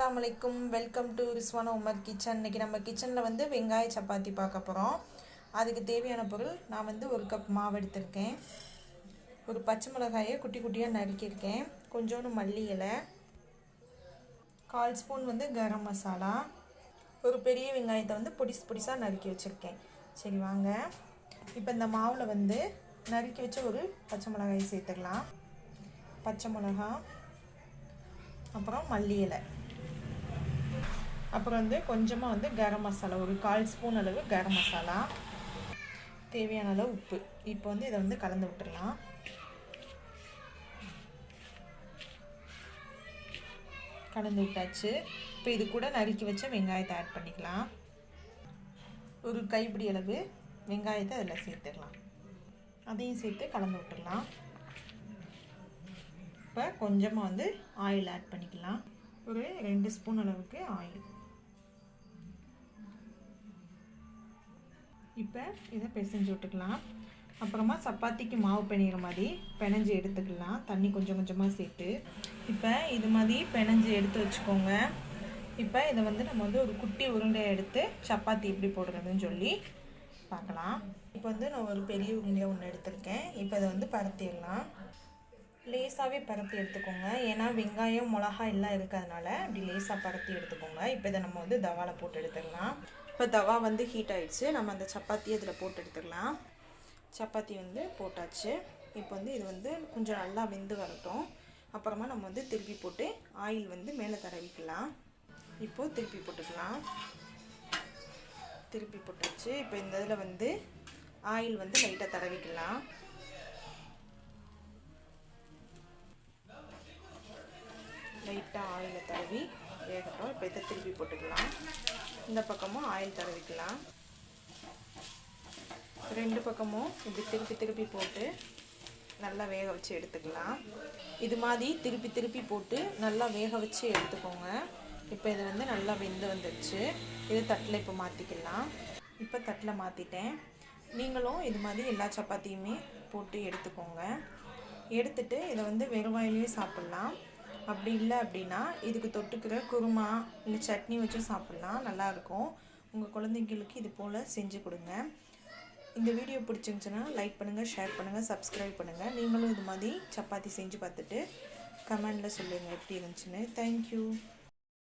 அஸ்ஸலாமு அலைக்கும். Welcome to Rizwana Umar kitchen. இன்றைக்கி நம்ம கிச்சனில் வந்து வெங்காய சப்பாத்தி பார்க்க போகிறோம். அதுக்கு தேவையான பொருள், நான் வந்து 1 கப் மாவு எடுத்திருக்கேன். ஒரு பச்சை மிளகாயை குட்டி குட்டியாக நறுக்கியிருக்கேன். கொஞ்சோண்டு மல்லி இலை, 1/4 ஸ்பூன் வந்து கரம் மசாலா, ஒரு பெரிய வெங்காயத்தை வந்து பொடிசாக நறுக்கி வச்சுருக்கேன். சரி வாங்க, இப்போ இந்த மாவில் வந்து நறுக்கி வச்ச ஒரு பச்சை மிளகாயை சேர்த்துக்கலாம். பச்சை மிளகா, அப்புறம் மல்லி இலை, அப்புறம் வந்து கொஞ்சமாக வந்து கரம் மசாலா, ஒரு 1/4 ஸ்பூன் அளவு கரம் மசாலா, தேவையான அளவு உப்பு. இப்போ வந்து இதை வந்து கலந்து விட்டுடலாம். கலந்து விட்டாச்சு. இப்போ இது கூட நறுக்கி வச்ச வெங்காயத்தை ஆட் பண்ணிக்கலாம். ஒரு கைப்பிடி அளவு வெங்காயத்தை அதில் சேர்த்துக்கலாம். அதையும் சேர்த்து கலந்து விட்டுடலாம். இப்போ கொஞ்சமாக வந்து ஆயில் ஆட் பண்ணிக்கலாம். ஒரு 2 ஸ்பூன் அளவுக்கு ஆயில். இப்போ இதை பிசைஞ்சு விட்டுக்கலாம். அப்புறமா சப்பாத்திக்கு மாவு பிணையிற மாதிரி பிணைஞ்சு எடுத்துக்கலாம், தண்ணி கொஞ்சம் கொஞ்சமாக சேர்த்து. இப்போ இது மாதிரி பிணைஞ்சு எடுத்து வச்சுக்கோங்க. இப்போ இதை வந்து நம்ம வந்து ஒரு குட்டி உருண்டையை எடுத்து சப்பாத்தி எப்படி போடுறதுன்னு சொல்லி பார்க்கலாம். இப்போ வந்து நான் ஒரு பெரிய உருண்டையை ஒன்று எடுத்திருக்கேன். இப்போ இதை வந்து பரத்திடலாம். லேசாகவே பரத்தி எடுத்துக்கோங்க, ஏன்னா வெங்காயம் மிளகா எல்லாம் இருக்கிறதுனால அப்படி லேசாக பரத்தி எடுத்துக்கோங்க. இப்போ இதை நம்ம வந்து தவாவில் போட்டு எடுத்துக்கலாம். இப்போ தவா வந்து ஹீட் ஆகிடுச்சு. நம்ம அந்த சப்பாத்தியை இதில் போட்டு எடுத்துக்கலாம். சப்பாத்தி வந்து போட்டாச்சு. இப்போ வந்து இது வந்து கொஞ்சம் நல்லா வெந்து வரட்டும். அப்புறமா நம்ம வந்து திருப்பி போட்டு ஆயில் வந்து மேலே தடவிக்கலாம். இப்போது திருப்பி போட்டுக்கலாம். திருப்பி போட்டாச்சு. இப்போ இந்த இதில் வந்து ஆயில் வந்து லைட்டாக தடவிக்கலாம். லைட்டாக ஆயிலை தடவி வேகட்டும். இப்போ இதை திருப்பி போட்டுக்கலாம். இந்த பக்கமும் ஆயில் தடவிக்கலாம். 2 பக்கமும் இப்படி திருப்பி போட்டு நல்லா வேக வச்சு எடுத்துக்கலாம். இது மாதிரி திருப்பி போட்டு நல்லா வேக வச்சு எடுத்துக்கோங்க. இப்போ இது வந்து நல்லா வெந்து வந்துடுச்சு. இது தட்டில் இப்போ மாற்றிக்கலாம். இப்போ தட்டில் மாற்றிட்டேன். நீங்களும் இது மாதிரி எல்லா சப்பாத்தியுமே போட்டு எடுத்துக்கோங்க. எடுத்துட்டு இதை வந்து வெறும் வாயிலே சாப்பிட்லாம். அப்படி இல்லை அப்படின்னா இதுக்கு தொட்டுக்கிற குருமா இல்லை சட்னி வச்சு சாப்பிட்லாம், நல்லாயிருக்கும். உங்கள் குழந்தைங்களுக்கு இது போல் செஞ்சு கொடுங்க. இந்த வீடியோ பிடிச்சிருந்துச்சுன்னா லைக் பண்ணுங்கள், ஷேர் பண்ணுங்கள், சப்ஸ்கிரைப் பண்ணுங்கள். நீங்களும் இது மாதிரி சப்பாத்தி செஞ்சு பார்த்துட்டு கமெண்டில் சொல்லுங்கள் எப்படி இருந்துச்சுன்னு. தேங்க்யூ.